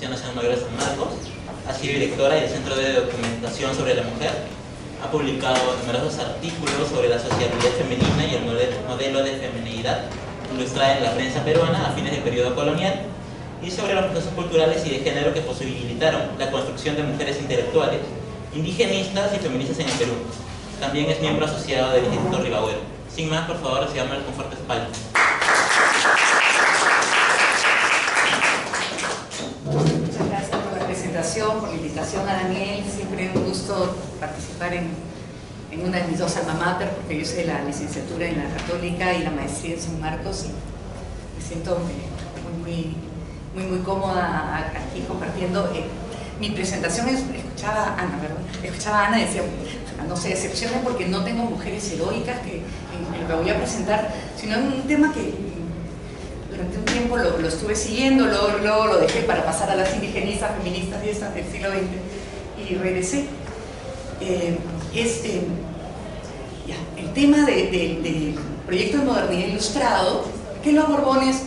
Fundación Nacional Mayor de San Marcos, ha sido directora del Centro de Documentación sobre la Mujer, ha publicado numerosos artículos sobre la sociabilidad femenina y el modelo de feminidad ilustrada en la prensa peruana a fines del periodo colonial, y sobre los procesos culturales y de género que posibilitaron la construcción de mujeres intelectuales, indigenistas y feministas en el Perú. También es miembro asociado del Instituto Ribagüero. Sin más, por favor, recibamos con fuerte espalda. Muchas gracias por la presentación, por la invitación a Daniel. Siempre es un gusto participar en una de mis dos alma mater, porque yo hice la licenciatura en la Católica y la maestría en San Marcos, y me siento muy cómoda aquí compartiendo. Mi presentación escuchaba a Ana, ¿verdad? Escuchaba a Ana y decía, no se decepcionen porque no tengo mujeres heroicas que me voy a presentar, sino en un tema que durante un tiempo lo estuve siguiendo, luego lo dejé para pasar a las indigenistas, feministas y estas del siglo XX, y regresé. El tema del proyecto de modernidad ilustrado, que los Borbones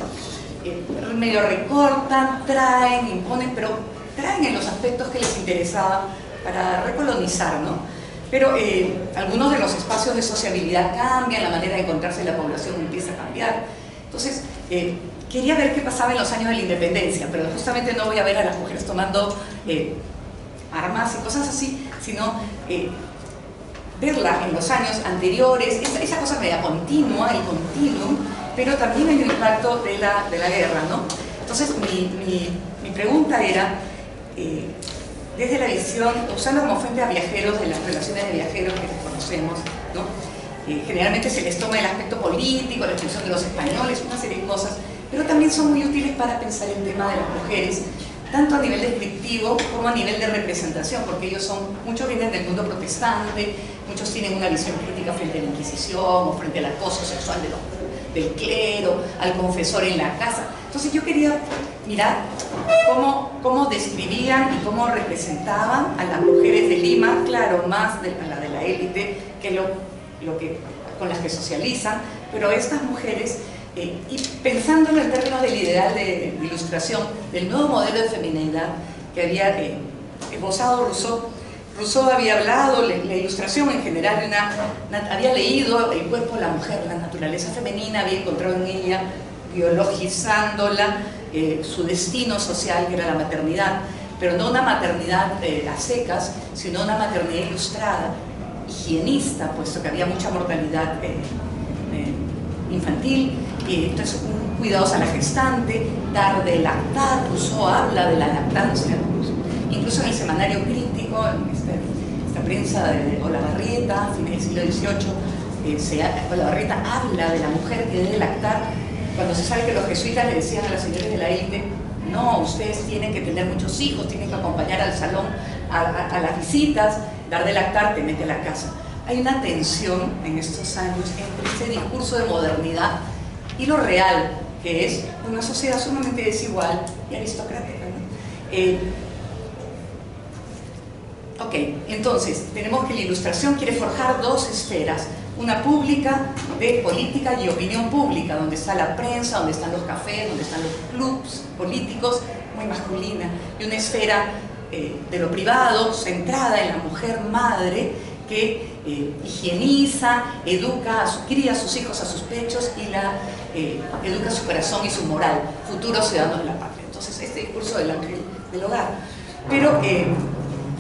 medio recortan, traen, imponen, pero traen en los aspectos que les interesaba para recolonizar, ¿no? Pero algunos de los espacios de sociabilidad cambian, la manera de encontrarse la población empieza a cambiar. Entonces, quería ver qué pasaba en los años de la independencia, pero justamente no voy a ver a las mujeres tomando armas y cosas así, sino verla en los años anteriores, esa cosa media continua, el continuum, pero también hay un impacto de la guerra, ¿no? Entonces, mi pregunta era, desde la visión, usando como fuente a viajeros, de las relaciones de viajeros que conocemos, ¿no? Generalmente se les toma el aspecto político, la expulsión de los españoles, una serie de cosas, pero también son muy útiles para pensar el tema de las mujeres, tanto a nivel descriptivo como a nivel de representación, porque muchos vienen del mundo protestante, muchos tienen una visión crítica frente a la Inquisición o frente al acoso sexual del clero, al confesor en la casa. Entonces yo quería mirar cómo describían y cómo representaban a las mujeres de Lima, claro, más a la de la élite, que con las que socializan, pero estas mujeres, y pensándolo en términos del ideal de ilustración, del nuevo modelo de feminidad que había esbozado Rousseau. Rousseau había hablado, la ilustración en general, había leído el cuerpo de la mujer, la naturaleza femenina, había encontrado en ella, biologizándola, su destino social, que era la maternidad, pero no una maternidad a secas, sino una maternidad ilustrada, higienista, puesto que había mucha mortalidad infantil, entonces cuidados a la gestante, dar de lactar. Rousseau habla de la lactancia, incluso en el Semanario Crítico, en esta prensa de Olavarrieta, a fines del siglo XVIII, Olavarrieta habla de la mujer que debe lactar, cuando se sabe que los jesuitas le decían a las señoras de la élite, no, ustedes tienen que tener muchos hijos, tienen que acompañar al salón a las visitas, dar de lactar, te mete a la casa. Hay una tensión en estos años entre este discurso de modernidad y lo real, que es una sociedad sumamente desigual y aristocrática, ¿no? Ok, entonces tenemos que la ilustración quiere forjar dos esferas, una pública de política y opinión pública, donde está la prensa, donde están los cafés, donde están los clubs políticos, muy masculina, y una esfera de lo privado, centrada en la mujer madre, que higieniza, cría a sus hijos a sus pechos y educa su corazón y su moral, futuros ciudadanos de la patria. Entonces, este discurso del ángel del hogar. Pero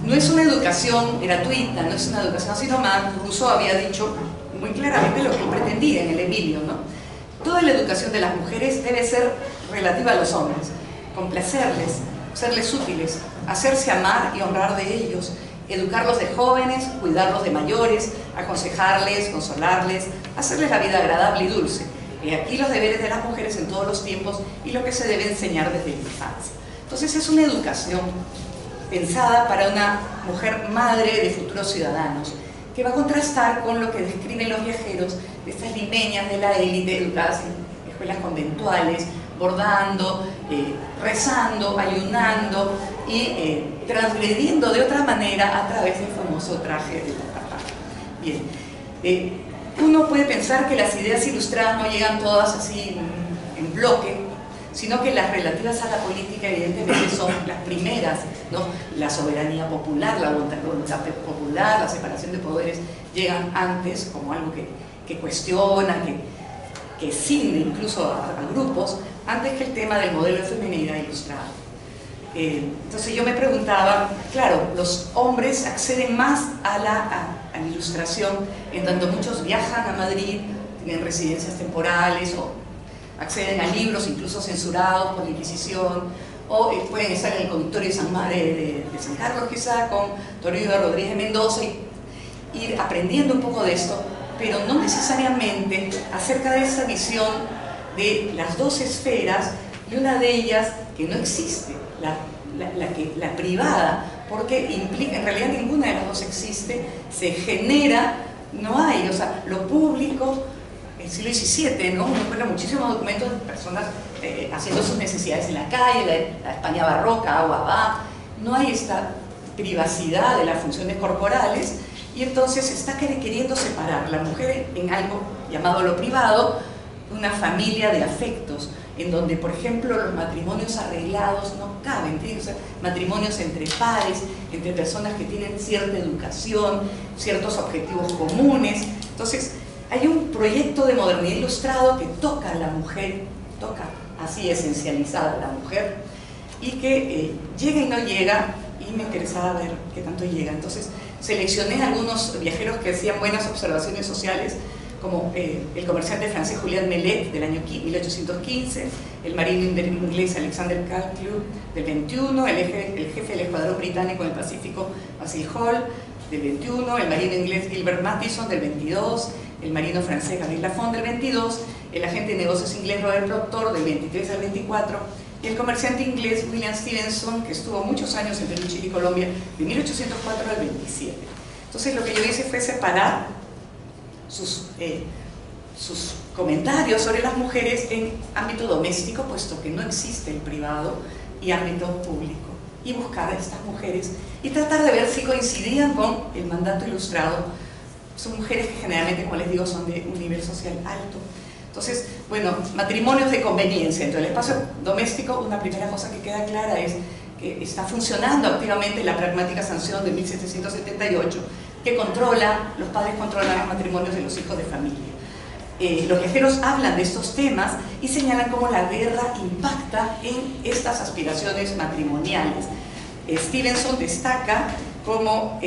no es una educación gratuita, no es una educación así nomás. Rousseau había dicho muy claramente lo que pretendía en el Emilio, ¿no? Toda la educación de las mujeres debe ser relativa a los hombres, complacerles, serles útiles, hacerse amar y honrar de ellos, educarlos de jóvenes, cuidarlos de mayores, aconsejarles, consolarles, hacerles la vida agradable y dulce. Y aquí los deberes de las mujeres en todos los tiempos y lo que se debe enseñar desde la infancia. Entonces es una educación pensada para una mujer madre de futuros ciudadanos, que va a contrastar con lo que describen los viajeros de estas limeñas de la élite educadas en escuelas conventuales, bordando, rezando, ayunando y transgrediendo de otra manera a través del famoso traje de papá. Bien, uno puede pensar que las ideas ilustradas no llegan todas así en bloque, sino que las relativas a la política evidentemente son las primeras, ¿no? La soberanía popular, la voluntad popular, la separación de poderes llegan antes como algo que cuestiona, que ciñe incluso a grupos, antes que el tema del modelo de feminidad ilustrado. Entonces yo me preguntaba, claro, los hombres acceden más a la ilustración, en tanto muchos viajan a Madrid, tienen residencias temporales o acceden a libros incluso censurados por la Inquisición, o pueden estar en el conductorio de San Carlos quizá con Toribio Rodríguez Mendoza y ir aprendiendo un poco de esto, pero no necesariamente acerca de esa visión de las dos esferas, y una de ellas que no existe, la privada, porque implica, en realidad ninguna de las dos existe, se genera, no hay, o sea, lo público, el siglo XVII, ¿no? Uno encuentra muchísimos documentos de personas haciendo sus necesidades en la calle, la España barroca, agua va, no hay esta privacidad de las funciones corporales, y entonces se está queriendo separar la mujer en algo llamado lo privado, una familia de afectos, en donde, por ejemplo, los matrimonios arreglados no caben, o sea, matrimonios entre pares, entre personas que tienen cierta educación, ciertos objetivos comunes. Entonces, hay un proyecto de modernidad ilustrado que toca a la mujer, toca así esencializada a la mujer, y que llega y no llega, y me interesaba ver qué tanto llega. Entonces, seleccioné algunos viajeros que hacían buenas observaciones sociales, como el comerciante francés Julian Mellet del año 1815, el marino inglés Alexander Calclub del 21, el jefe del escuadrón británico en el Pacífico Basil Hall del 21, el marino inglés Gilbert Mattison del 22, el marino francés Gabriel Lafont del 22, el agente de negocios inglés Robert Proctor del 23 al 24, y el comerciante inglés William Stevenson, que estuvo muchos años en Perú, Chile y Colombia, de 1804 al 27. Entonces lo que yo hice fue separar sus comentarios sobre las mujeres en ámbito doméstico, puesto que no existe el privado, y ámbito público, y buscar a estas mujeres y tratar de ver si coincidían con el mandato ilustrado. Son mujeres que generalmente, como les digo, son de un nivel social alto. Entonces, bueno, matrimonios de conveniencia. Dentro del espacio doméstico, una primera cosa que queda clara es que está funcionando activamente la pragmática sanción de 1778, que los padres controlan los matrimonios de los hijos de familia. Los viajeros hablan de estos temas y señalan cómo la guerra impacta en estas aspiraciones matrimoniales. Stevenson destaca cómo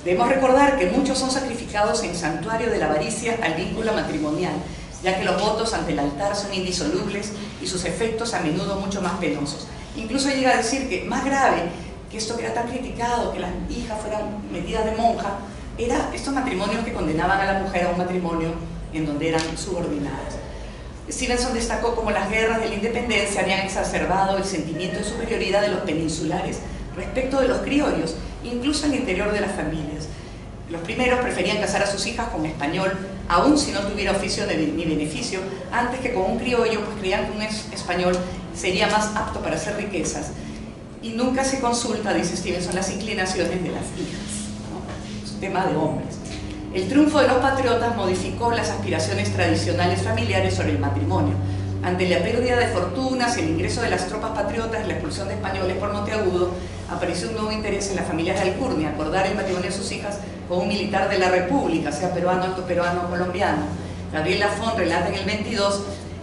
debemos recordar que muchos son sacrificados en santuario de la avaricia al vínculo matrimonial, ya que los votos ante el altar son indisolubles y sus efectos a menudo mucho más penosos. Incluso llega a decir que más grave que esto que era tan criticado, que las hijas fueran metidas de monja, era estos matrimonios que condenaban a la mujer a un matrimonio en donde eran subordinadas. Stevenson destacó cómo las guerras de la independencia habían exacerbado el sentimiento de superioridad de los peninsulares respecto de los criollos, incluso en el interior de las familias. Los primeros preferían casar a sus hijas con español, aun si no tuviera oficio ni beneficio, antes que con un criollo, pues creían que un español sería más apto para hacer riquezas. Y nunca se consulta, dice Stevenson, las inclinaciones de las hijas, ¿no? Es un tema de hombres. El triunfo de los patriotas modificó las aspiraciones tradicionales familiares sobre el matrimonio. Ante la pérdida de fortunas, el ingreso de las tropas patriotas y la expulsión de españoles por Monteagudo, apareció un nuevo interés en las familias de Alcurnia, acordar el matrimonio de sus hijas con un militar de la República, sea peruano, alto peruano o colombiano. Gabriel Lafont relata en el 22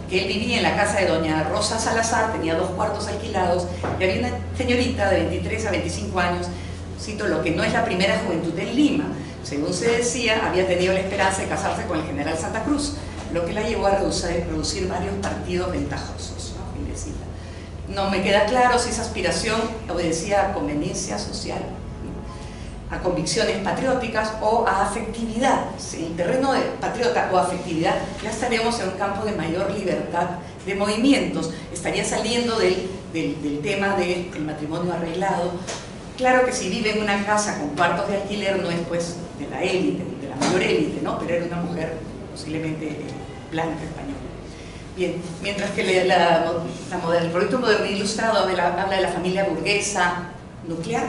que él vivía en la casa de doña Rosa Salazar, tenía 2 cuartos alquilados, y había una señorita de 23 a 25 años, cito, lo que no es la primera juventud en Lima. Según se decía, había tenido la esperanza de casarse con el general Santa Cruz, lo que la llevó a producir varios partidos ventajosos, ¿no? No me queda claro si esa aspiración obedecía a conveniencia social, ¿no?, a convicciones patrióticas o a afectividad. En el terreno de patriota o afectividad ya estaríamos en un campo de mayor libertad de movimientos, estaría saliendo del tema del matrimonio arreglado. Claro que si vive en una casa con cuartos de alquiler no es pues de la élite, de la mayor élite, ¿no? Pero era una mujer posiblemente blanca, española. Bien, mientras que el proyecto Modernidad Ilustrado habla de la familia burguesa nuclear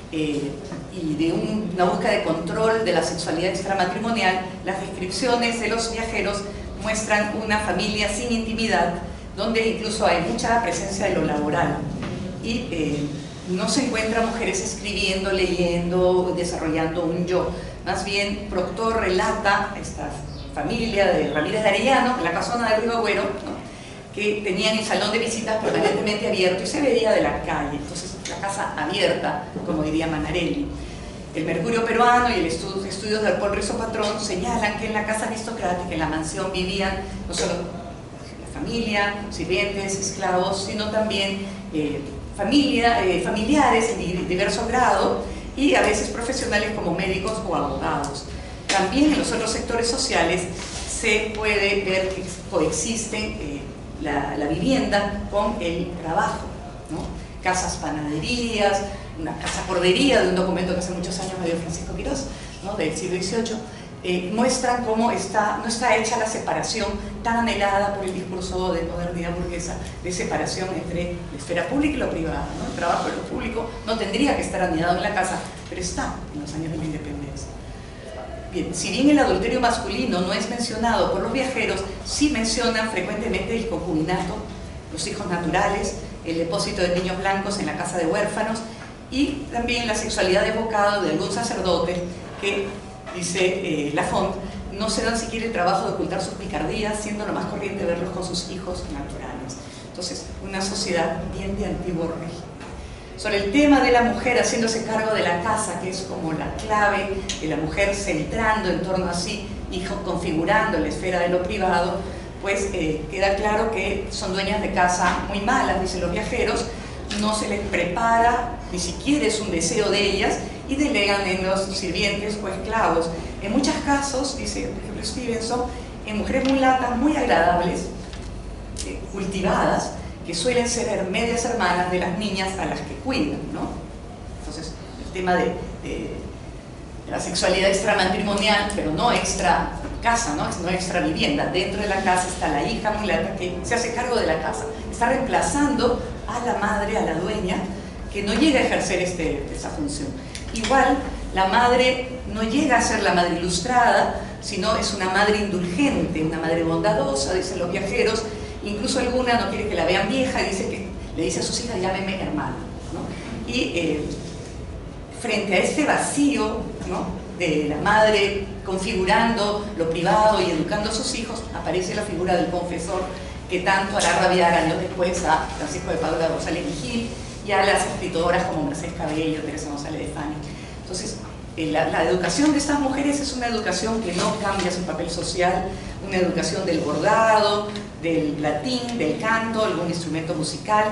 y de una búsqueda de control de la sexualidad extramatrimonial, las descripciones de los viajeros muestran una familia sin intimidad, donde incluso hay mucha presencia de lo laboral y no se encuentran mujeres escribiendo, leyendo, desarrollando un yo. Más bien, Proctor relata esta familia de Ramírez de Arellano, la casona de Río Agüero, ¿no?, que tenían el salón de visitas permanentemente abierto y se veía de la calle, entonces la casa abierta, como diría Manarelli. El Mercurio peruano y el estudios de Paul Rizo Patrón señalan que en la casa aristocrática, en la mansión, vivían no solo la familia, sirvientes, esclavos, sino también familiares de diverso grado y a veces profesionales como médicos o abogados. También en los otros sectores sociales se puede ver que coexisten la vivienda con el trabajo, ¿no? Casas panaderías, una casa cordería de un documento que hace muchos años me dio Francisco Quirós, ¿no?, del siglo XVIII, muestran cómo no está hecha la separación tan anhelada por el discurso de modernidad burguesa, de separación entre la esfera pública y lo privado, ¿no? El trabajo de lo público no tendría que estar anidado en la casa, pero está en los años de la independencia. Bien, si bien el adulterio masculino no es mencionado por los viajeros, sí mencionan frecuentemente el concubinato, los hijos naturales, el depósito de niños blancos en la casa de huérfanos y también la sexualidad evocada de algún sacerdote que, dice Lafont, no se dan siquiera el trabajo de ocultar sus picardías, siendo lo más corriente verlos con sus hijos naturales. Entonces, una sociedad bien de antiguo régimen. Sobre el tema de la mujer haciéndose cargo de la casa, que es como la clave de la mujer centrando en torno a sí y configurando la esfera de lo privado, pues queda claro que son dueñas de casa muy malas, dicen los viajeros, no se les prepara, ni siquiera es un deseo de ellas, y delegan en los sirvientes o esclavos. En muchos casos, dice por ejemplo Stevenson, en mujeres mulatas muy agradables, cultivadas, que suelen ser medias hermanas de las niñas a las que cuidan, ¿no? Entonces, el tema de la sexualidad extramatrimonial, pero no extra casa, no extra vivienda. Dentro de la casa está la hija mulata que se hace cargo de la casa, está reemplazando a la madre, a la dueña, que no llega a ejercer esa función. Igual, la madre no llega a ser la madre ilustrada, sino es una madre indulgente, una madre bondadosa, dicen los viajeros. Incluso alguna no quiere que la vean vieja y le dice a sus hijas, llámeme hermana, ¿no? Y frente a este vacío, ¿no?, de la madre configurando lo privado y educando a sus hijos, aparece la figura del confesor que tanto hará rabiar años después a Francisco de Paula González y Gil y a las escritoras como Mercedes Cabello, Teresa González de Fani. Entonces, la educación de estas mujeres es una educación que no cambia su papel social, una educación del bordado, del latín, del canto, algún instrumento musical,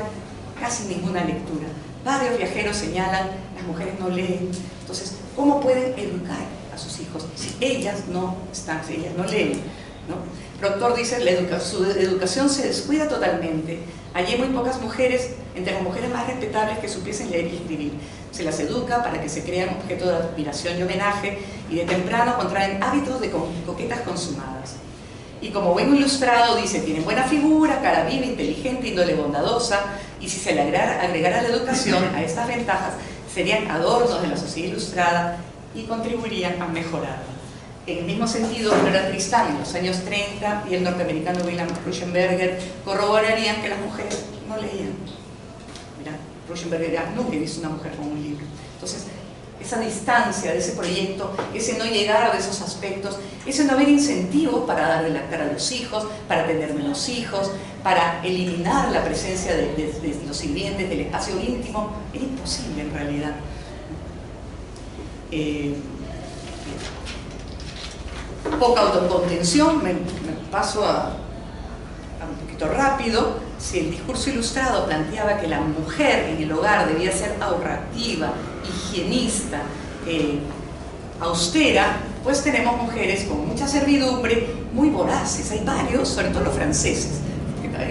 casi ninguna lectura. Varios viajeros señalan, las mujeres no leen. Entonces, ¿cómo pueden educar a sus hijos si ellas no leen, ¿no? Proctor dice, su educación se descuida totalmente. Allí hay muy pocas mujeres, entre las mujeres más respetables, que supiesen leer y escribir. Se las educa para que se crean objeto de admiración y homenaje, y de temprano contraen hábitos de coquetas consumadas. Y como buen ilustrado, dice, tienen buena figura, cara viva, inteligente, índole bondadosa, y si se le agregara la educación a estas ventajas, serían adornos de la sociedad ilustrada y contribuirían a mejorarla. En el mismo sentido, Flora Tristán en los años 30 y el norteamericano William Rauschenberger corroborarían que las mujeres no leían. Mira, Rauschenberger nunca he visto una mujer con un libro. Entonces, esa distancia de ese proyecto, ese no llegar de esos aspectos, ese no haber incentivos para darle la cara a los hijos, para tener menos hijos, para eliminar la presencia de los sirvientes, del espacio íntimo, era imposible en realidad. Poca autocontención, me paso a un poquito rápido. Si el discurso ilustrado planteaba que la mujer en el hogar debía ser ahorrativa, higienista, austera, pues tenemos mujeres con mucha servidumbre, muy voraces. Hay varios, sobre todo los franceses.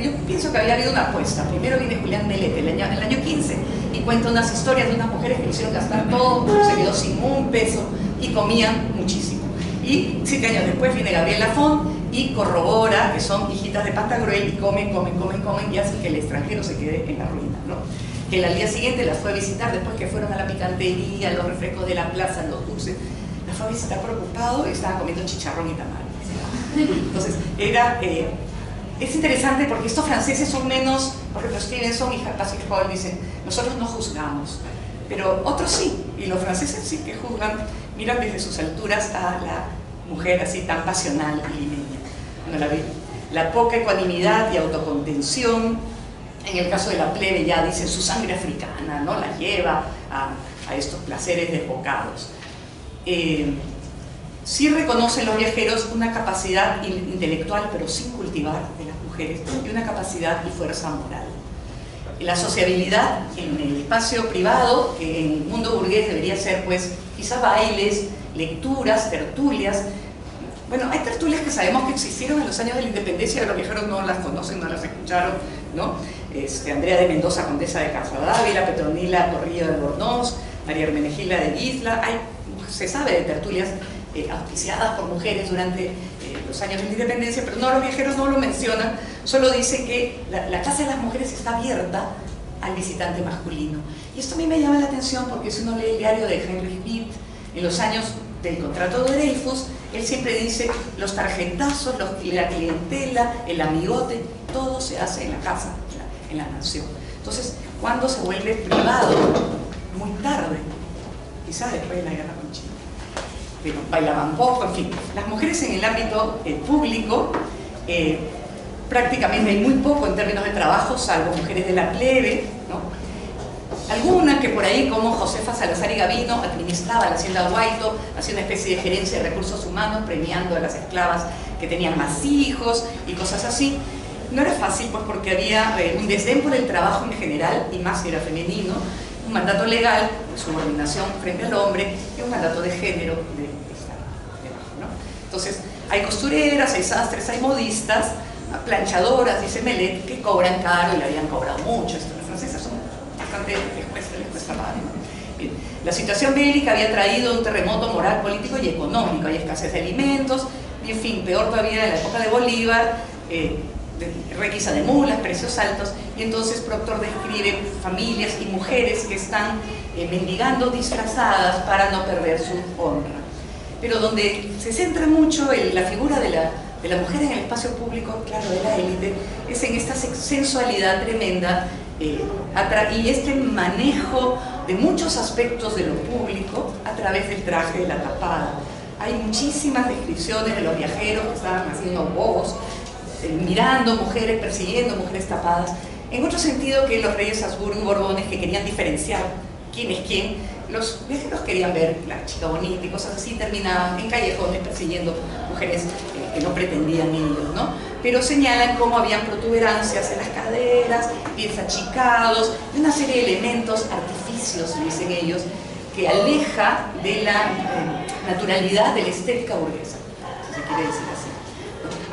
Yo pienso que había habido una apuesta. Primero viene Julián Melette en el año 15 y cuenta unas historias de unas mujeres que hicieron gastar todo, se quedó sin un peso y comían muchísimo. Y 7 años después viene Gabriel Lafont y corrobora que son hijitas de Pantagruel y comen y hacen que el extranjero se quede en la ruina, ¿no? Que al día siguiente las fue a visitar después que fueron a la picantería, los refrescos de la plaza, los dulces. Las fue a visitar preocupado y estaban comiendo chicharrón y tamales. Entonces, era es interesante porque estos franceses son menos, por ejemplo Stevenson y Basil Hall dicen, nosotros no juzgamos, pero otros sí, y los franceses sí que juzgan, miran desde sus alturas a la mujer así tan pasional y limeña. Bueno, la poca ecuanimidad y autocontención, en el caso de la plebe ya dicen su sangre africana, ¿no? La lleva a estos placeres desbocados. Sí reconocen los viajeros una capacidad intelectual, pero sin cultivar, de las mujeres, y una capacidad y fuerza moral. La sociabilidad en el espacio privado, que en el mundo burgués debería ser, pues, quizá bailes, lecturas, tertulias. Bueno, hay tertulias que sabemos que existieron en los años de la independencia, pero los viajeros no las conocen, no las escucharon, ¿no? Andrea de Mendoza, condesa de Casadávila, Petronila Corrillo de Albornoz, María Hermenegilda de Isla. Se sabe de tertulias auspiciadas por mujeres durante los años de la independencia, pero no, los viajeros no lo mencionan, solo dicen que la casa de las mujeres está abierta al visitante masculino. Y esto a mí me llama la atención porque si uno lee el diario de Henry Pitt, en los años del contrato de Dreyfus, él siempre dice, los tarjetazos, la clientela, el amigote, todo se hace en la casa, en la nación. Entonces, ¿cuándo se vuelve privado? Muy tarde, quizás después de la guerra con Chile. Pero bailaban poco, en fin. Las mujeres en el ámbito público, prácticamente hay muy poco en términos de trabajo, salvo mujeres de la plebe, ¿no? Algunas que por ahí, como Josefa Salazar y Gavino, administraba la hacienda Guaito, hacía una especie de gerencia de recursos humanos, premiando a las esclavas que tenían más hijos y cosas así. No era fácil, pues, porque había un desdén por el trabajo en general, y más si era femenino, un mandato legal, subordinación frente al hombre, y un mandato de género de estar debajo, ¿no? Entonces, hay costureras, hay sastres, hay modistas, planchadoras, dice Melet, que cobran caro y le habían cobrado mucho. Las francesas son bastante, les cuesta pagar, ¿no? Bien. La situación bélica había traído un terremoto moral, político y económico. Hay escasez de alimentos, y en fin, peor todavía en la época de Bolívar, requisa de mulas, precios altos, y entonces Proctor describe familias y mujeres que están mendigando disfrazadas para no perder su honra. Pero donde se centra mucho la figura de la mujer en el espacio público, claro, de la élite, es en esta sensualidad tremenda y este manejo de muchos aspectos de lo público a través del traje de la tapada. Hay muchísimas descripciones de los viajeros que estaban haciendo bobos, mirando mujeres, persiguiendo mujeres tapadas, en otro sentido que los reyes Habsburgo y Borbones, que querían diferenciar quién es quién. Los viajeros querían ver la chica bonita y cosas así, terminaban en callejones persiguiendo mujeres que no pretendían ellos, ¿no? Pero señalan cómo habían protuberancias en las caderas, pies achicados, y una serie de elementos, artificios, dicen ellos, que aleja de la naturalidad de la estética burguesa, si se quiere decir así.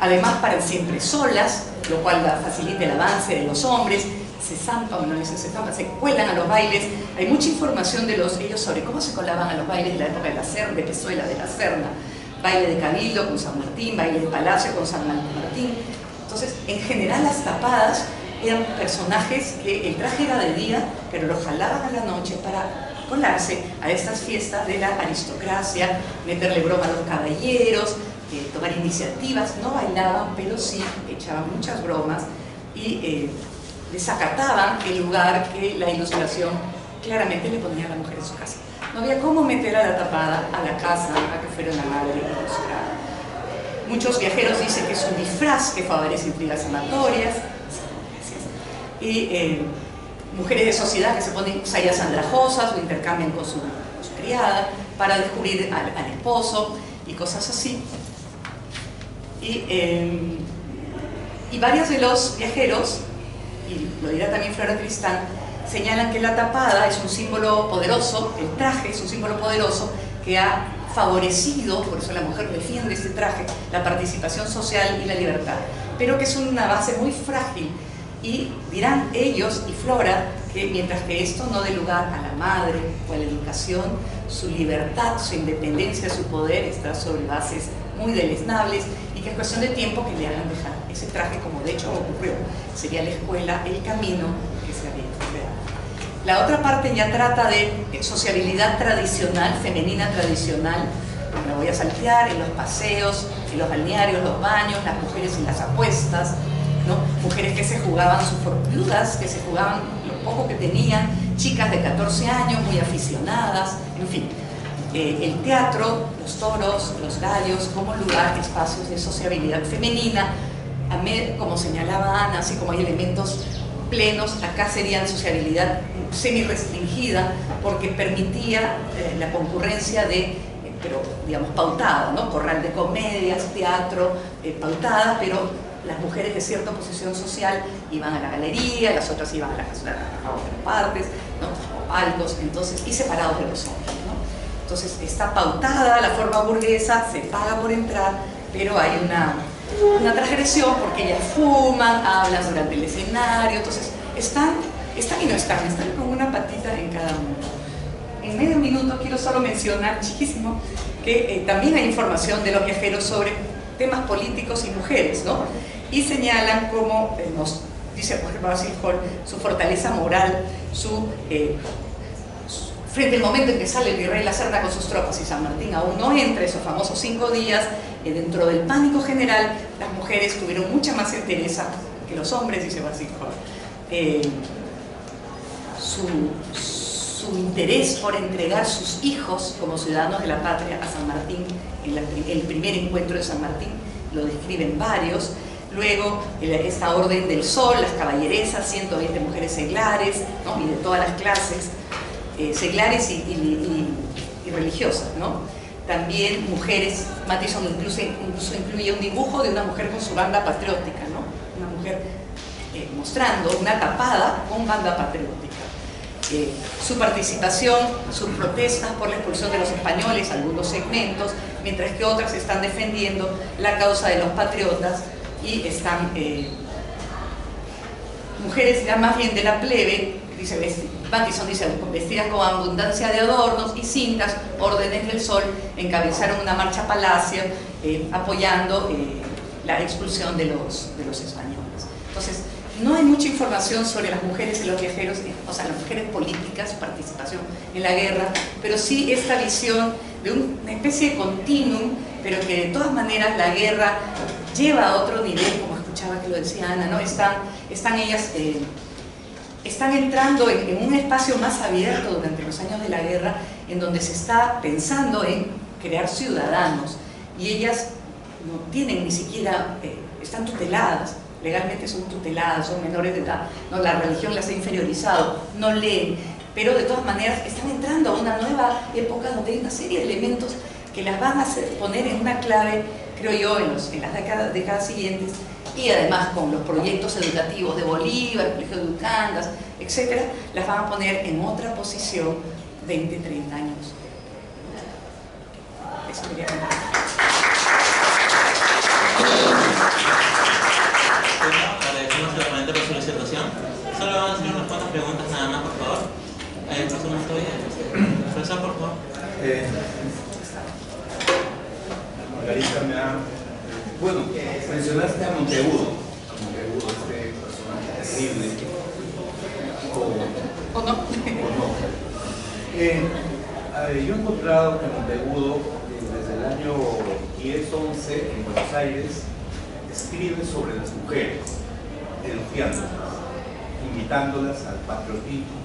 Además, paran siempre solas, lo cual facilita el avance de los hombres. Se zampan, no dicen se zampan, se cuelan a los bailes. Hay mucha información de ellos sobre cómo se colaban a los bailes de la época de la Serna, de Pezuela, de la Serna. Baile de Cabildo con San Martín, baile de Palacio con San Martín. Entonces, en general, las tapadas eran personajes que el traje era de día, pero los jalaban a la noche para colarse a estas fiestas de la aristocracia, meterle broma a los caballeros, tomar iniciativas. No bailaban, pero sí echaban muchas bromas y desacataban el lugar que la Ilustración claramente le ponía a la mujer en su casa. No había cómo meter a la tapada a la casa a que fuera una madre ilustrada. Muchos viajeros dicen que es un disfraz que favorece intrigas amatorias, y mujeres de sociedad que se ponen sayas andrajosas o intercambian con su criada para descubrir al esposo y cosas así. Y varios de los viajeros, y lo dirá también Flora Tristán, señalan que la tapada es un símbolo poderoso, el traje es un símbolo poderoso que ha favorecido, por eso la mujer defiende este traje, la participación social y la libertad, pero que es una base muy frágil. Y dirán ellos y Flora que mientras que esto no dé lugar a la madre o a la educación, su libertad, su independencia, su poder está sobre bases muy deleznables y que es cuestión de tiempo que le hagan dejar ese traje, como de hecho ocurrió. Sería la escuela el camino que se había creado. La otra parte ya trata de sociabilidad tradicional, femenina tradicional. Me voy a saltear en los paseos, en los balnearios, los baños, las mujeres en las apuestas, ¿no? Mujeres que se jugaban viudas, que se jugaban lo poco que tenían, chicas de 14 años, muy aficionadas, en fin. El teatro, los toros, los gallos, como lugar, espacios de sociabilidad femenina, como señalaba Ana, así como hay elementos plenos, acá serían sociabilidad semi-restringida, porque permitía la concurrencia pero digamos pautada, ¿no? Corral de comedias, teatro, pautada, pero las mujeres de cierta posición social iban a la galería, las otras iban a otras partes, ¿no? O palcos, entonces, y separados de los hombres, ¿no? Entonces está pautada la forma burguesa, se paga por entrar, pero hay una transgresión porque ellas fuman, hablan durante el escenario, entonces están y no están con una patita en cada uno. En medio minuto quiero solo mencionar chiquísimo que también hay información de los viajeros sobre temas políticos y mujeres, ¿no? Y señalan como nos dice, por ejemplo, Basil Hall, su fortaleza moral, frente al momento en que sale el virrey La Serna con sus tropas y San Martín aún no entra, esos famosos 5 días, dentro del pánico general, las mujeres tuvieron mucha más entereza que los hombres, dice Basil Hall. Su interés por entregar sus hijos como ciudadanos de la patria a San Martín, en el primer encuentro de San Martín, lo describen varios. Luego, esta Orden del Sol, las caballeresas, 120 mujeres seglares, ¿no? Y de todas las clases, seglares y religiosas, ¿no? También mujeres, Matheson incluso incluye un dibujo de una mujer con su banda patriótica, ¿no? Una mujer mostrando una tapada con banda patriótica. Su participación, sus protestas por la expulsión de los españoles, algunos segmentos, mientras que otras están defendiendo la causa de los patriotas y están mujeres ya más bien de la plebe, dice Matheson, dice, vestidas con abundancia de adornos y cintas, órdenes del sol, encabezaron una marcha palacia apoyando la expulsión de los españoles. Entonces, no hay mucha información sobre las mujeres y los viajeros, o sea, las mujeres políticas, participación en la guerra, pero sí esta visión de una especie de continuum, pero que de todas maneras la guerra lleva a otro nivel, como escuchaba que lo decía Ana, ¿no? Están ellas, están entrando en un espacio más abierto durante los años de la guerra, en donde se está pensando en crear ciudadanos, y ellas no tienen ni siquiera, están tuteladas. Legalmente son tuteladas, son menores de edad, ¿no? La religión las ha inferiorizado, no leen, pero de todas maneras están entrando a una nueva época donde hay una serie de elementos que las van a poner en una clave, creo yo, en las décadas siguientes, y además con los proyectos educativos de Bolívar, el Colegio de Educandas, etc., las van a poner en otra posición 20, 30 años. Eso quería contar. Agradecemos al ponente por su presentación. Solo vamos a hacer unas cuantas preguntas nada más, por favor. Profesor Montoya. Profesor, por favor. Margarita bueno, mencionaste a Monteagudo, este personaje terrible. ¿O no? Yo he encontrado que Monteagudo, desde el año 10-11 en Buenos Aires, escribe sobre las mujeres, elogiándolas, invitándolas al patriotismo.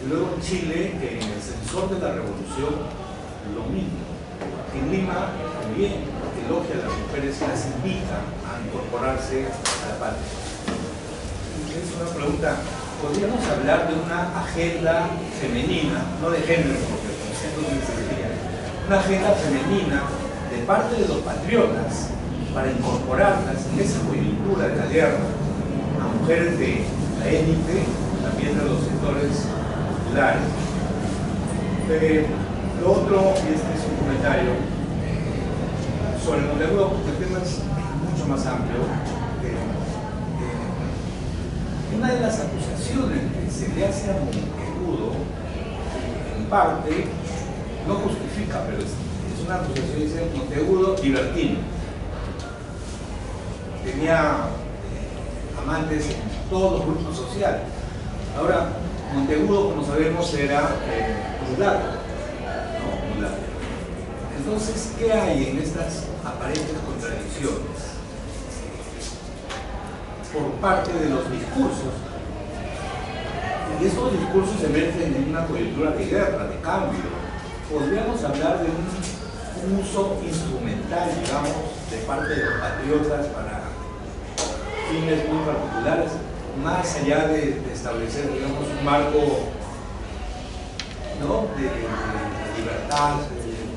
Y luego en Chile, en el Censor de la Revolución, lo mismo. En Lima también elogia a las mujeres y las invita a incorporarse a la patria. Es una pregunta, ¿podríamos hablar de una agenda femenina, no de género, porque el concepto no existiría, una agenda femenina de parte de los patriotas para incorporarlas en esa coyuntura de la guerra a mujeres de la élite, también de los sectores populares? Lo otro, y este es un comentario sobre Monteagudo, porque el tema es mucho más amplio. Una de las acusaciones que se le hace a Monteagudo, en parte, no justifica, pero es una acusación, dice Monteagudo libertino. Tenía amantes en todos los grupos sociales. Ahora, Monteagudo, como sabemos, era mulato. Entonces, ¿qué hay en estas aparentes contradicciones? por parte de los discursos. Y estos discursos emergen en una coyuntura de guerra, de cambio. Podríamos hablar de un uso instrumental, digamos, de parte de los patriotas para fines muy particulares, más allá de establecer, digamos, un marco, ¿no?, de libertad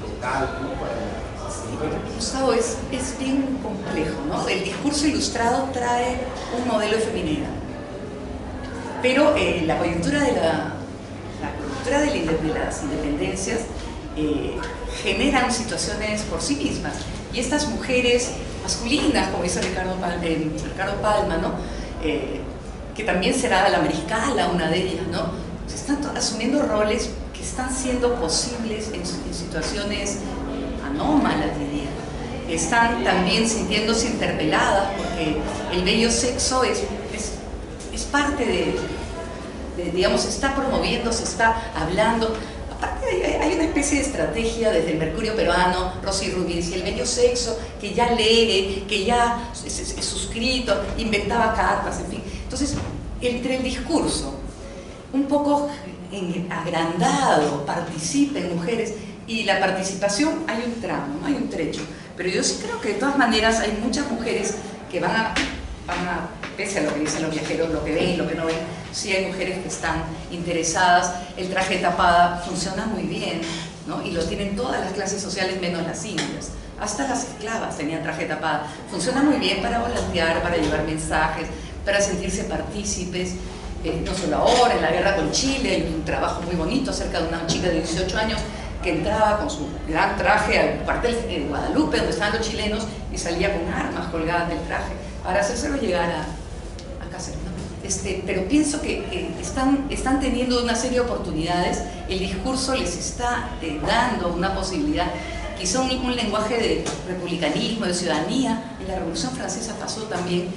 local, ¿no?, para las mujeres. Gustavo, es bien complejo, ¿no? El discurso ilustrado trae un modelo de feminidad, pero la coyuntura de las independencias generan situaciones por sí mismas, y estas mujeres masculinas, como dice Ricardo Palma, ¿no?, que también será la mariscala, una de ellas, ¿no?, se están asumiendo roles que están siendo posibles en situaciones anómalas, diría. Están también sintiéndose interpeladas porque el bello sexo es parte de, digamos, se está promoviendo, se está hablando. Aparte hay una especie de estrategia desde el Mercurio peruano, Rosy Rubí decía el bello sexo, que ya lee, que ya es suscrito, inventaba cartas, en fin. Entonces, entre el discurso un poco agrandado, participen mujeres, y la participación, hay un tramo, hay un trecho, pero yo sí creo que de todas maneras hay muchas mujeres que van a pese a lo que dicen los viajeros, lo que ven y lo que no ven, sí hay mujeres que están interesadas. El traje tapada funciona muy bien, ¿no?, y lo tienen todas las clases sociales menos las indias. Hasta las esclavas tenían traje tapada. Funciona muy bien para volantear, para llevar mensajes, para sentirse partícipes. No solo ahora, en la guerra con Chile, hay un trabajo muy bonito acerca de una chica de 18 años que entraba con su gran traje al cuartel de Guadalupe, donde estaban los chilenos, y salía con armas colgadas del traje para hacérselo llegar a Cáceres, ¿no? Pero pienso que están teniendo una serie de oportunidades, el discurso les está dando una posibilidad, quizá un lenguaje de republicanismo, de ciudadanía. En la Revolución Francesa pasó también,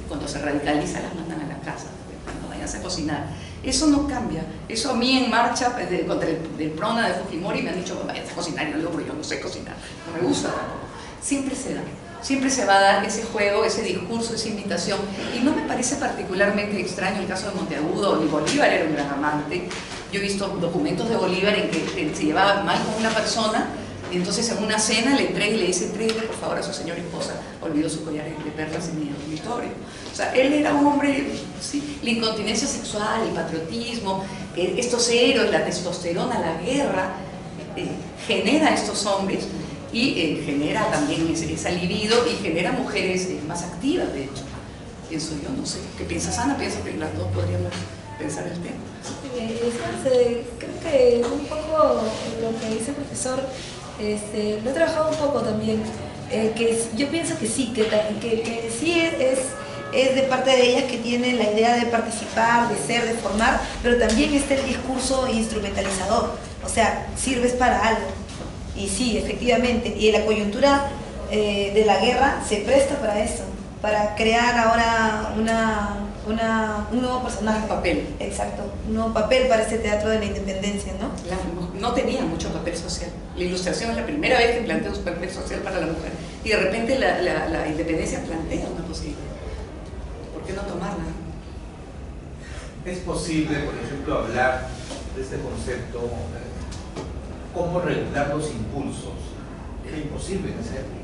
cuando se radicaliza las mandan a la casa, cuando vayan a cocinar. Eso no cambia. Eso a mí en marcha contra el PRONA de Fujimori me han dicho, vayas a cocinar, y yo digo, pero yo no sé cocinar, no me gusta tampoco. Siempre se da. Siempre se va a dar ese juego, ese discurso, esa invitación. Y no me parece particularmente extraño el caso de Monteagudo. Bolívar era un gran amante. Yo he visto documentos de Bolívar en que se llevaba mal con una persona, y entonces en una cena le entrega y le dice, tráigale por favor a su señora esposa, olvidó su collar de perlas en mi dormitorio. O sea, él era un hombre, ¿sí? La incontinencia sexual, el patriotismo, estos héroes, la testosterona, la guerra, genera a estos hombres, y genera también esa libido, y genera mujeres más activas, de hecho. Pienso yo, no sé, ¿qué piensas, Ana? Pienso que las dos podríamos pensar el tema. Creo que un poco lo que dice el profesor, lo he trabajado un poco también, que yo pienso que sí, que sí es de parte de ellas que tienen la idea de participar, de ser, de formar, pero también está el discurso instrumentalizador, o sea, sirves para algo. Y sí, efectivamente, y la coyuntura de la guerra se presta para eso, para crear ahora un nuevo personaje. Un papel. Exacto, un nuevo papel para ese teatro de la independencia, ¿no? No tenía mucho papel social. La Ilustración es la primera vez que plantea un papel social para la mujer, y de repente la independencia plantea una posibilidad. ¿Por qué no tomarla? Es posible, por ejemplo, hablar de este concepto, cómo regular los impulsos. Era imposible en esa época.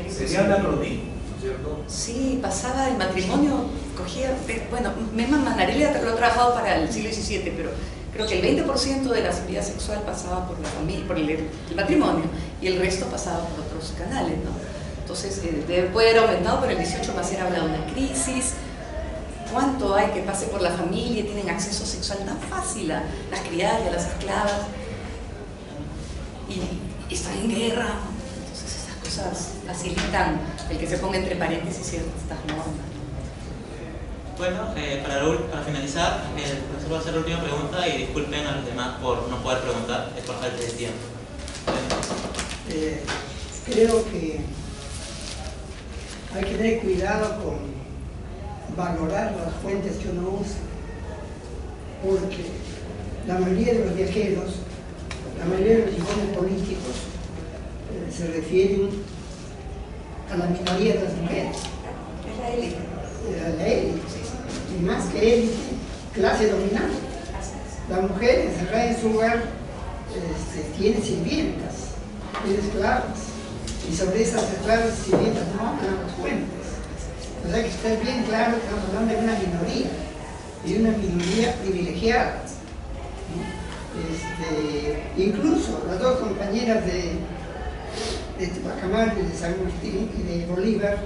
Sería anacronismo, ¿no es cierto? Sí, pasaba el matrimonio, cogía, bueno, Mema Manarelli lo ha trabajado para el siglo XVII, pero creo que el 20% de la vida sexual pasaba por la familia, por el matrimonio, y el resto pasaba por otros canales, ¿no? Entonces, puede haber aumentado, pero el 18 más era hablar de una crisis. ¿Cuánto hay que pase por la familia y tienen acceso sexual tan fácil a las criadas y a las esclavas? Y están en guerra. Entonces esas cosas facilitan el que se ponga entre paréntesis ciertas normas. Bueno, para finalizar, el profesor va a hacer la última pregunta, y disculpen a los demás por no poder preguntar, es por falta de tiempo. Creo que hay que tener cuidado con valorar las fuentes que uno usa, porque la mayoría de los viajeros, la mayoría de los informes políticos se refieren a la minoría de las mujeres. Es la élite. La élite, y más que élite, clase dominante. La mujer encerrada en su hogar tiene sirvientas, tiene esclavas, y sobre esas esclavas y sirvientas no hablan las fuentes. O sea que está bien claro que estamos hablando de una minoría, y una minoría privilegiada, ¿no? Incluso las dos compañeras de Pacamar, de San Martín y de Bolívar,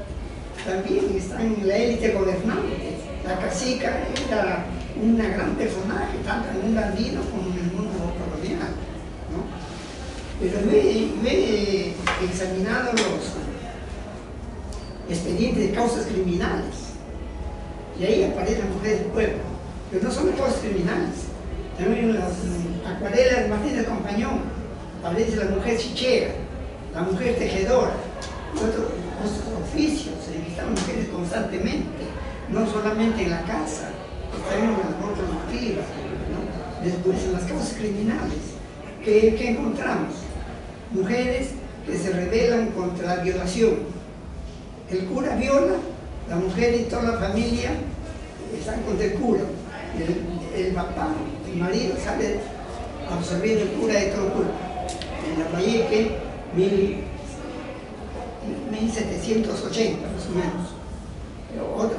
también están en la élite gobernante. La cacica era una gran personaje, tanto en el mundo andino como en el mundo colonial, ¿no? Pero he examinado los expedientes de causas criminales, y ahí aparece la mujer del pueblo, pero no son causas criminales. También en las acuarelas de Martín de Compañón aparece la mujer chichera, la mujer tejedora, otros oficios en que están mujeres constantemente, no solamente en la casa, también en las labor productiva, ¿no? Después en las causas criminales, ¿qué encontramos? Mujeres que se rebelan contra la violación. El cura viola, la mujer y toda la familia están contra el cura. El papá, el marido, sale absorbiendo el cura de todo culpa. En la Valleque, 1780 más o menos.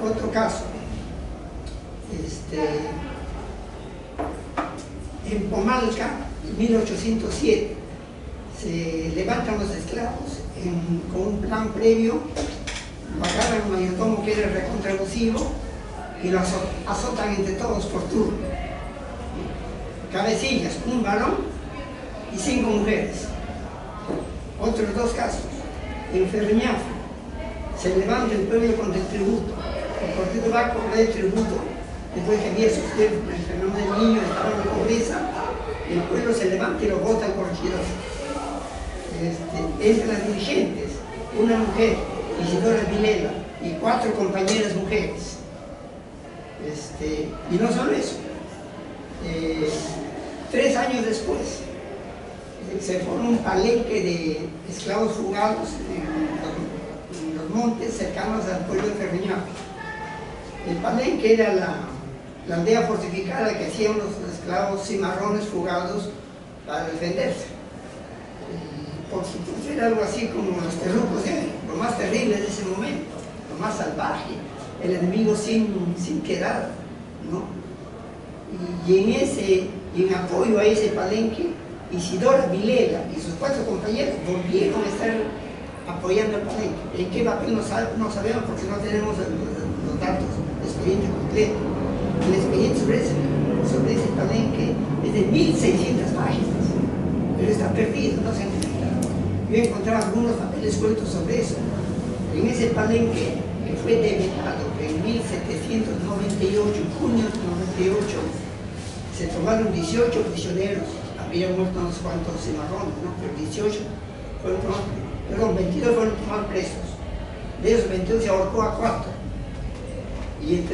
Otro caso. En Pomalca, en 1807, se levantan los esclavos con un plan previo, lo agarran al mayordomo que era recontrabusivo y lo azotan entre todos por turno. Cabecillas, un varón y 5 mujeres. Otros 2 casos. En Ferreñafe se levanta el pueblo contra el tributo. El partido va a cobrar el tributo después que había sufrido el fenómeno del niño, estaba en la pobreza. El pueblo se levanta y lo vota al corregidor. Entre las dirigentes, una mujer, Isidora Vilela, y 4 compañeras mujeres. Y no solo eso, 3 años después se forma un palenque de esclavos fugados en los montes cercanos al pueblo de Ferreñafe. El palenque era la aldea fortificada que hacían los esclavos cimarrones fugados para defenderse. Por supuesto era algo así como los terrucos, lo más terrible de ese momento, lo más salvaje, el enemigo sin piedad, ¿no? Y en apoyo a ese palenque, Isidora Vilela y sus 4 compañeros volvieron a estar apoyando el palenque. ¿En qué papel? No sabemos porque no tenemos los datos, el expediente completo. El expediente sobre ese palenque es de 1600 páginas, pero está perdido, no se encuentra. Yo he encontrado algunos papeles sueltos sobre eso. En ese palenque, que fue decretado en 1798, en junio de 98, se tomaron 18 prisioneros. Había muerto unos cuantos cimarrones, ¿no? Pero 18 fueron tomados, perdón, 22 fueron tomados presos. De esos 22 se ahorcó a 4. Y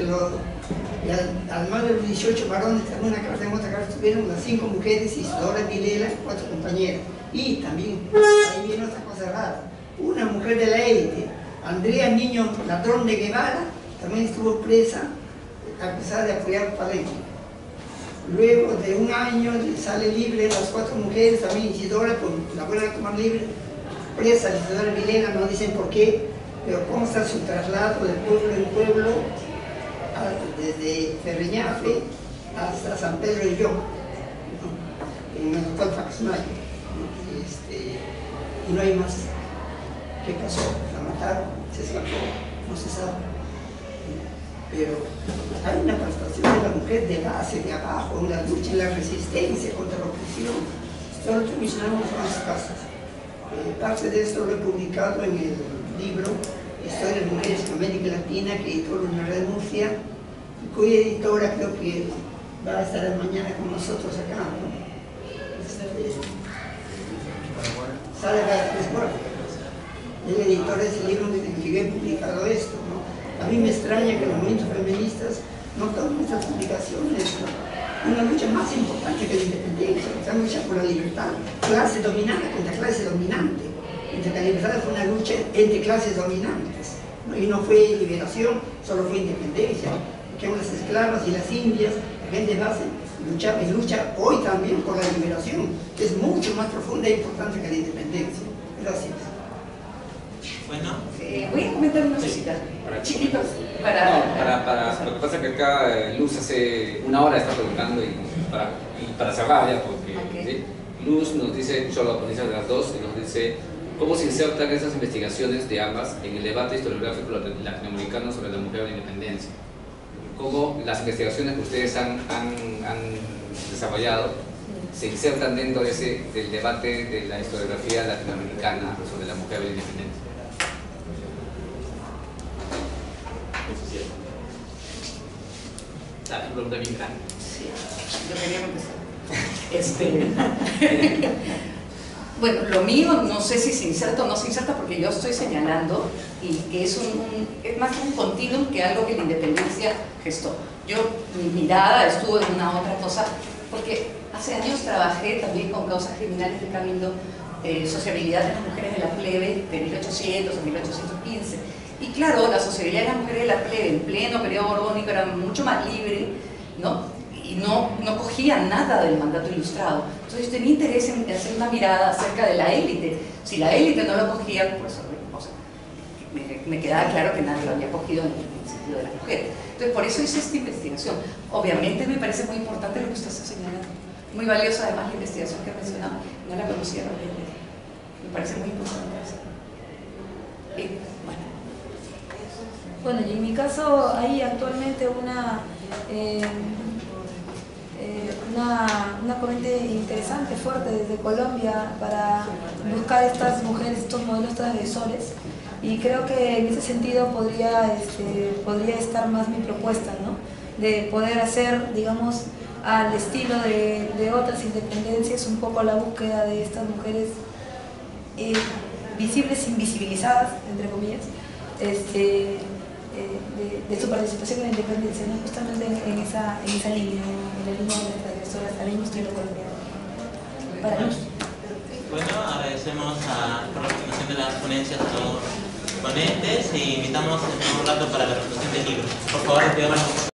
además de los 18 varones, en una cárcel, en otra cárcel, estuvieron las 5 mujeres, Isidora Vilela y 4 compañeras. Y también, ahí viene otra cosa rara, una mujer de la élite, Andrea Niño Ladrón de Guevara, también estuvo presa acusada de apoyar al palenque. Luego de un año sale libre las 4 mujeres, también Isidora, pues la vuelven a tomar libre, presa Isidora Vilela, no dicen por qué, pero consta su traslado de pueblo en pueblo, desde Ferreñafe hasta San Pedro de Llong, ¿no? En el actual Faxmayo, ¿no? Y no hay más. ¿Qué pasó? La mataron, se escapó, no se sabe. Pero hay una participación de la mujer de base, de abajo, en la lucha, en la resistencia contra la opresión. Esto lo que mencionamos en los casos. Parte de esto lo he publicado en el libro Historia de Mujeres en América Latina, que editó la Universidad de Murcia, cuya editora creo que va a estar mañana con nosotros acá, ¿no? Sara García Guardia. El editor de ese libro en que yo he publicado esto, ¿no? A mí me extraña que los movimientos feministas no tomen estas publicaciones, ¿no? Una lucha más importante que la independencia, esta lucha por la libertad, clase dominante contra clase dominante. Mientras que el aniversario fue una lucha entre clases dominantes, ¿no? Y no fue liberación, solo fue independencia, que las esclavas y las indias, la gente base, luchaba y lucha hoy también por la liberación, que es mucho más profunda e importante que la independencia. Gracias. Bueno, voy a comentar una cosita, chiquitos, para lo que pasa es que acá Luz hace una hora está preguntando y para cerrar ya, porque Okay. ¿sí? Luz nos dice, yo la ponencia de las dos, y nos dice cómo se insertan esas investigaciones de ambas en el debate historiográfico latinoamericano sobre la mujer y la independencia. Cómo las investigaciones que ustedes han desarrollado se insertan dentro del debate de la historiografía latinoamericana sobre la mujer y la independencia. La pregunta bien grande. Sí, yo quería empezar. Bueno, lo mío no sé si se inserta o no se inserta porque yo estoy señalando y que es más un continuum que algo que la independencia gestó. Yo, mi mirada estuvo en una otra cosa, porque hace años trabajé también con causas criminales de cabildo, sociabilidad de las mujeres de la plebe de 1800 a 1815. Y claro, la sociabilidad de las mujeres de la plebe en pleno periodo borbónico era mucho más libre, ¿no? Y no cogían nada del mandato ilustrado. Entonces yo tenía interés en hacer una mirada acerca de la élite. Si la élite no lo cogía, pues o sea, me quedaba claro que nadie lo había cogido en el sentido de la mujer. Entonces por eso hice esta investigación. Obviamente me parece muy importante lo que usted está señalando. Muy valiosa además la investigación que ha mencionado. No la conocía realmente. Me parece muy importante eso. Y bueno, y en mi caso hay actualmente una corriente interesante, fuerte desde Colombia para buscar estas mujeres, estos modelos transgresores, y creo que en ese sentido podría estar más mi propuesta, ¿no? De poder hacer, digamos, al estilo de otras independencias, un poco la búsqueda de estas mujeres visibles, invisibilizadas, entre comillas, de su participación en la independencia, ¿no? Justamente en esa línea, en la línea de las transgresoras, al mismo estilo colombiano. Para mí. bueno, agradecemos por la presentación de las ponencias a los ponentes y invitamos en un rato para la presentación del libro. Por favor, despidamos.